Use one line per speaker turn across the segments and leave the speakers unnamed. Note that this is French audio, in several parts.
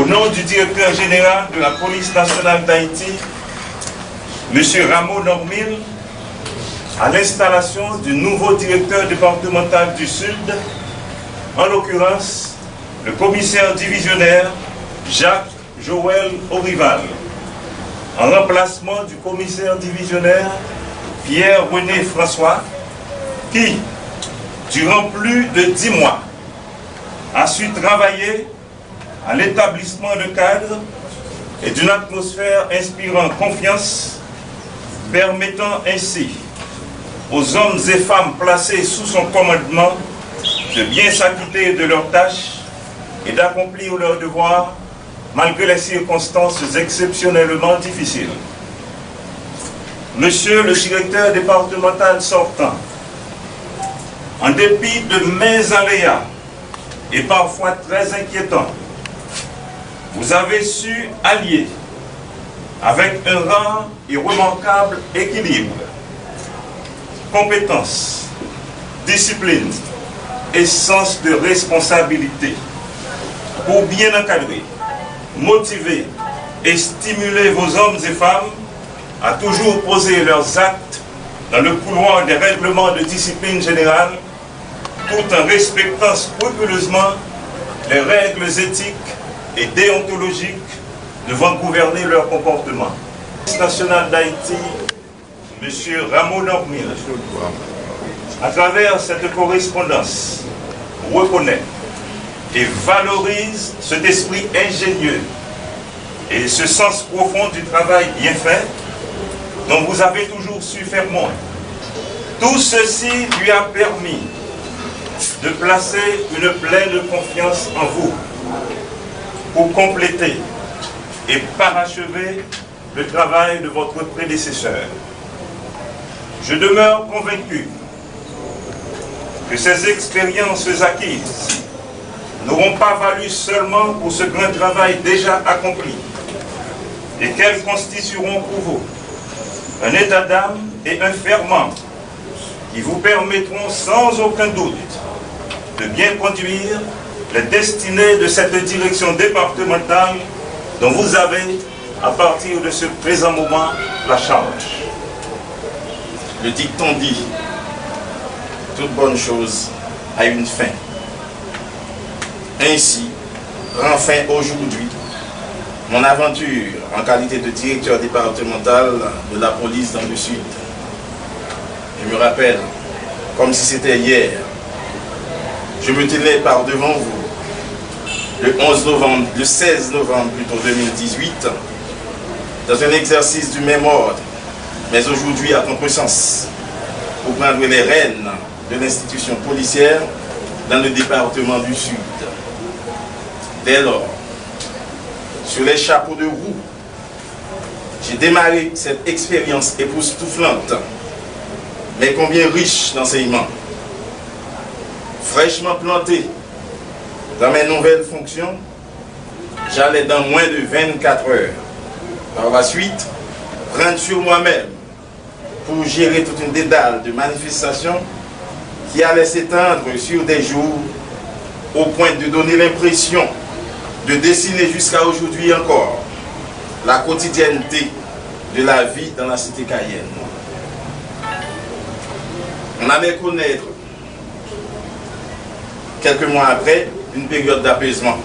Au nom du directeur général de la police nationale d'Haïti, M. Rameau Normil, à l'installation du nouveau directeur départemental du Sud, en l'occurrence le commissaire divisionnaire Jacques Joël Orival, en remplacement du commissaire divisionnaire Pierre-René François, qui, durant plus de 10 mois, a su travailler à l'établissement de cadres et d'une atmosphère inspirant confiance, permettant ainsi aux hommes et femmes placés sous son commandement de bien s'acquitter de leurs tâches et d'accomplir leurs devoirs malgré les circonstances exceptionnellement difficiles. Monsieur le directeur départemental sortant, en dépit de maints aléas et parfois très inquiétants, vous avez su allier avec un rare et remarquable équilibre compétence, discipline et sens de responsabilité pour bien encadrer, motiver et stimuler vos hommes et femmes à toujours poser leurs actes dans le couloir des règlements de discipline générale, tout en respectant scrupuleusement les règles éthiques et déontologiques devant gouverner leur comportement. La police nationale d'Haïti, M. Rameau Normil, à travers cette correspondance, reconnaît et valorise cet esprit ingénieux et ce sens profond du travail bien fait dont vous avez toujours su faire montre. Tout ceci lui a permis de placer une pleine confiance en vous pour compléter et parachever le travail de votre prédécesseur. Je demeure convaincu que ces expériences acquises n'auront pas valu seulement pour ce grand travail déjà accompli et qu'elles constitueront pour vous un état d'âme et un ferment qui vous permettront sans aucun doute de bien conduire les destinées de cette direction départementale dont vous avez, à partir de ce présent moment, la charge.
Le dicton dit, toute bonne chose a une fin. Ainsi, prend fin aujourd'hui mon aventure en qualité de directeur départemental de la police dans le Sud. Je me rappelle, comme si c'était hier, je me tenais par devant vous le 16 novembre plutôt 2018, dans un exercice du même ordre, mais aujourd'hui à contresens, pour prendre les rênes de l'institution policière dans le département du Sud. Dès lors, sur les chapeaux de roue, j'ai démarré cette expérience époustouflante, mais combien riche d'enseignements. Fraîchement planté dans mes nouvelles fonctions, j'allais dans moins de 24 heures. Par la suite, prendre sur moi-même pour gérer toute une dédale de manifestations qui allait s'étendre sur des jours au point de donner l'impression de dessiner jusqu'à aujourd'hui encore la quotidienneté de la vie dans la cité cayenne. On allait connaître, quelques mois après, une période d'apaisement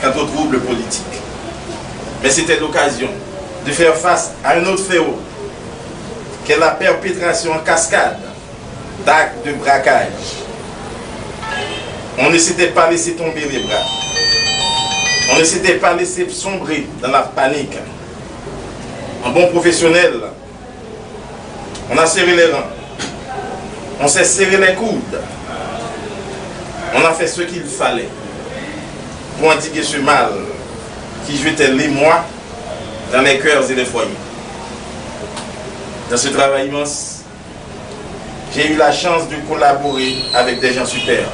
quant aux troubles politiques. Mais c'était l'occasion de faire face à un autre fléau, qu'est la perpétration en cascade d'actes de braquage. On ne s'était pas laissé tomber les bras. On ne s'était pas laissé sombrer dans la panique. En bon professionnel, on a serré les rangs. On s'est serré les coudes. On a fait ce qu'il fallait pour endiguer ce mal qui jetait l'émoi dans les cœurs et les foyers. Dans ce travail immense, j'ai eu la chance de collaborer avec des gens super,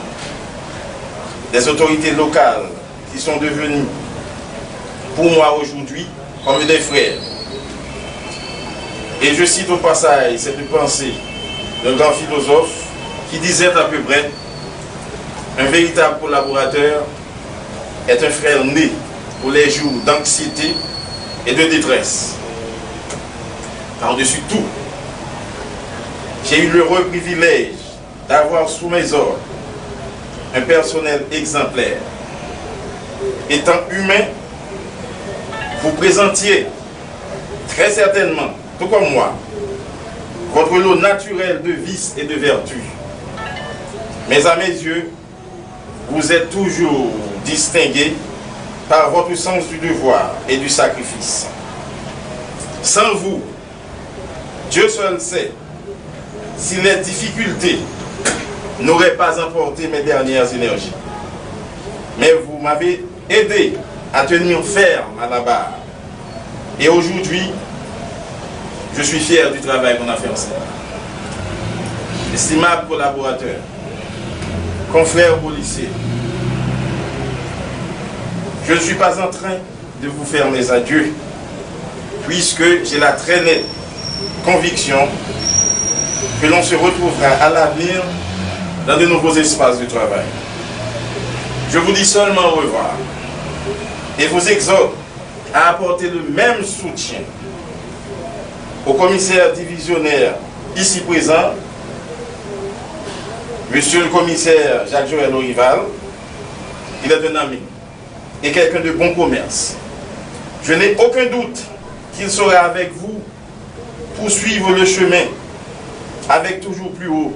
des autorités locales qui sont devenues pour moi aujourd'hui comme des frères. Et je cite au passage cette pensée d'un grand philosophe qui disait à peu près: un véritable collaborateur est un frère né pour les jours d'anxiété et de détresse. Par-dessus tout, j'ai eu l'heureux privilège d'avoir sous mes ordres un personnel exemplaire. Étant humain, vous présentiez très certainement, tout comme moi, votre lot naturel de vices et de vertus. Mais à mes yeux, vous êtes toujours distingué par votre sens du devoir et du sacrifice. Sans vous, Dieu seul sait si les difficultés n'auraient pas emporté mes dernières énergies. Mais vous m'avez aidé à tenir ferme à la barre. Et aujourd'hui, je suis fier du travail qu'on a fait ensemble. Estimables collaborateurs, confrères policiers, je ne suis pas en train de vous faire mes adieux, puisque j'ai la très nette conviction que l'on se retrouvera à l'avenir dans de nouveaux espaces de travail. Je vous dis seulement au revoir et vous exhorte à apporter le même soutien au commissaire divisionnaire ici présent, monsieur le commissaire Jacques-Joël Orival. Il est un ami et quelqu'un de bon commerce. Je n'ai aucun doute qu'il sera avec vous poursuivre le chemin avec toujours plus haut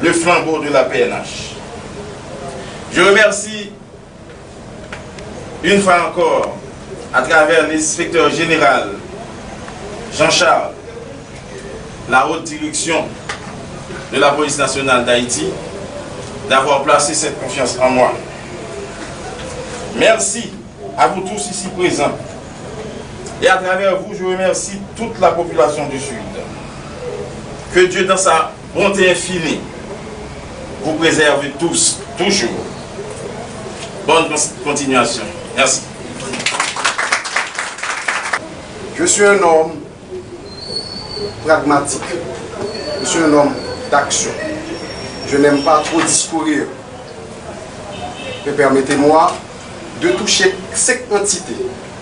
le flambeau de la PNH. Je remercie une fois encore à travers l'inspecteur général Jean-Charles, la haute direction de la police nationale d'Haïti, d'avoir placé cette confiance en moi. Merci à vous tous ici présents. Et à travers vous, je remercie toute la population du Sud. Que Dieu, dans sa bonté infinie, vous préserve tous, toujours. Bonne continuation. Merci.
Je suis un homme pragmatique. Je suis un homme d'action. Je n'aime pas trop discourir. Mais permettez-moi de toucher 5 entités.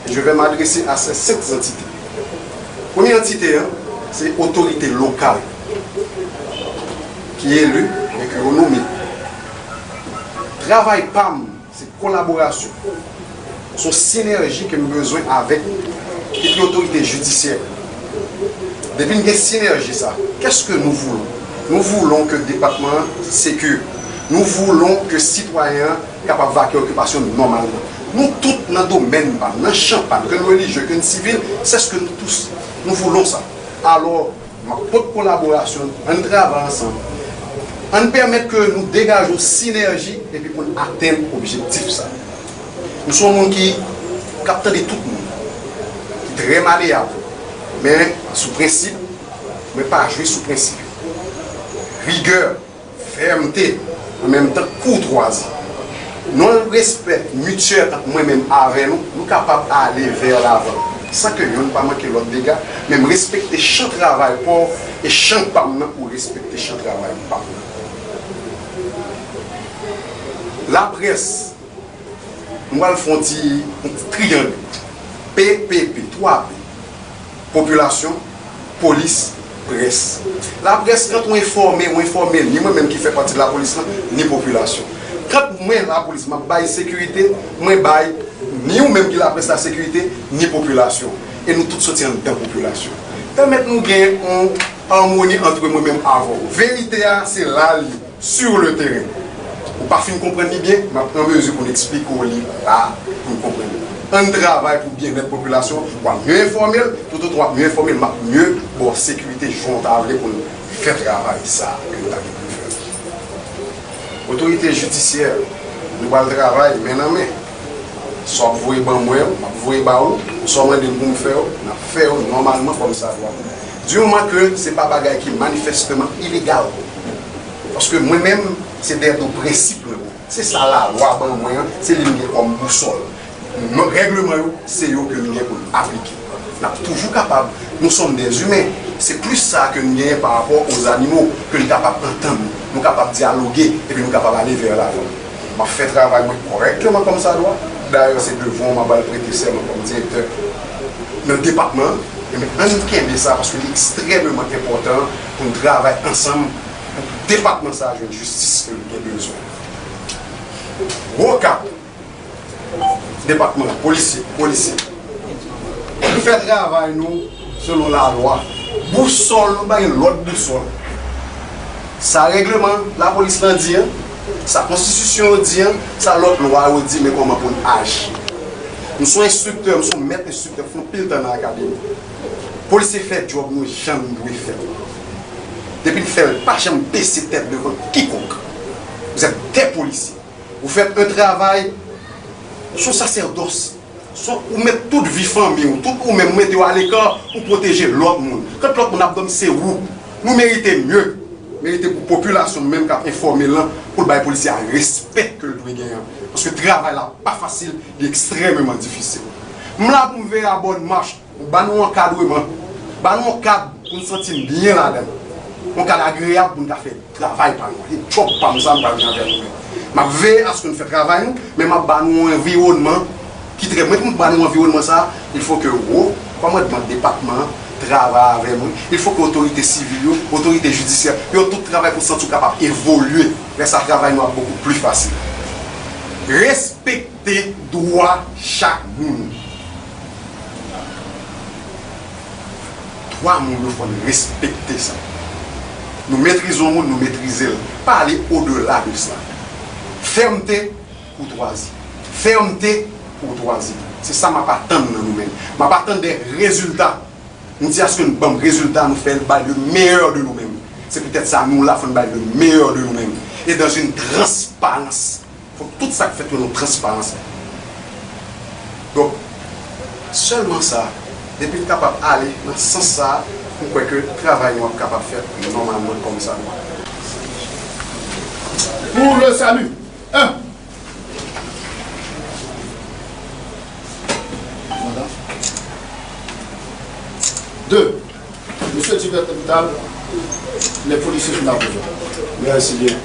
Et je vais m'adresser à ces 5 entités. Première entité, c'est l'autorité locale qui est élue et qui est nommée. Travail PAM, c'est collaboration. C'est synergie que nous avons besoin avec l'autorité judiciaire. Depuis une synergie, ça, qu'est-ce que nous voulons? Nous voulons que le département sécure. Nous voulons que les citoyens soient capables de vaquer l'occupation normalement. Nous tous dans le domaine, dans le champ, que nous religieux, que nous civils, c'est ce que nous tous, nous voulons ça. Alors, notre collaboration, on travaille ensemble. On permet que nous dégageons synergie et puis pour atteindre l'objectif. Ça. Nous sommes des gens qui captent de tout le monde, qui sont très malléables, mais sous principe, mais pas jouer sous principe. Rigueur, fermeté, en même temps courtoisie. Non-respect mutuel entre moi-même avec nous, nous sommes capables d'aller vers l'avant. Sans que nous ne pas manquer l'autre dégâts, même respecter chaque travail pour et chaque partenaire pour respecter chaque travail pour. La presse, nous allons faire un triangle. PPP, 3P. Population, police, presse. La presse, quand on est informé, ni moi-même qui fait partie de la police, ni population. Quand moi, la police, je baille sécurité, moi, baille ni vous-même qui la presse la sécurité, ni population. Et nous tous sortions dans la population. Permettez-nous de gagner une harmonie entre moi-même avant. Vérité, c'est là, sur le terrain. Vous ne pouvez pas comprendre bien, mais je prends mesure pour expliquer au livre là, pour comprendre. Un travail pour bien notre population, pour mieux informer, tout autre mieux informer, mieux pour sécurité, journal pour faire travail ça que nous avons pu faire. Autorité judiciaire, nous allons travailler main en main. Soit vous voyez moi, vous voyez où, soit moi de nous faire, nous faire normalement comme ça. Du moment que ce n'est pas un bagage qui est manifestement illégal. Parce que moi-même, c'est des principes. C'est ça la loi, c'est l'ingé comme boussole. Nos règlements, c'est eux que nous avons appliquer. Nous sommes toujours capables, nous sommes des humains. C'est plus ça que nous avons par rapport aux animaux, que nous sommes capables d'entendre, nous sommes capables de dialoguer et puis nous sommes capables d'aller vers l'avant. Je fais travail correctement comme ça doit. D'ailleurs, c'est devant ma balle prêter serment comme directeur dans le département. Mais on aime ça parce que c'est extrêmement important pour nous travailler ensemble pour que le département ça ait une justice que nous avons besoin. Gros cap, département, policier. Nous faisons travail nous selon la loi. Boussole, nous avons l'autre boussole. Ça règlement, la police l'a dit, sa constitution dit, ça l'autre loi dit, mais comment pour agir. Nous sommes instructeurs, nous sommes maîtres instructeurs, nous faisons pile dans l'académie. Les policiers font le job, nous jamais nous faire. Depuis qu'ils ne font pas jamais baisser tête devant quiconque. Vous êtes des policiers. Vous faites un travail son sacerdoce. Vous mettez toute vie famille, tout ou même mettez à l'écart pour protéger l'autre monde. Quand l'autre monde a besoin, c'est vous. Nous méritons mieux. Méritez pour la population même qui a informé là pour le policier à respect que le doit gagner. Parce que le travail là pas facile, il est extrêmement difficile. Nous là pour faire la bonne marche, nous encadrement, nous cadre pour nous sentir bien là-dedans. Un cadre agréable pour nous faire travail par nous. Et chop pas nous ça nous avec nous. Je veille à ce que nous fassions travail mais je nous un environnement qui très bien pour nous environnement ça, il faut que vous comme dans le département travail avec nous. Il faut que l'autorité civile, l'autorité judiciaire, tout travail pour se sentir capable d'évoluer. Mais ça travail nous beaucoup plus facile. Respecter droit chaque monde. Trois monde il faut respecter ça. Nous maîtrisons le monde, nous maîtrisons. Pas aller au-delà de ça. Fermeté, courtoisie. Fermeté, courtoisie. C'est ça ma patente dans nous-mêmes. Ma patente des résultats. Nous disons que nous avons résultat, nous faisons le meilleur de nous-mêmes. C'est peut-être ça, nous là, faisons le meilleur de nous-mêmes. Et dans une transparence. Il faut tout ça qui fait une transparence. Donc, seulement ça, depuis capable d'aller dans ce sens ça, nous croyons que le travail nous est capable de faire normalement comme ça.
Pour le salut, 1. Deux, monsieur le directeur d'hôpital, les policiers sont là.
Merci bien.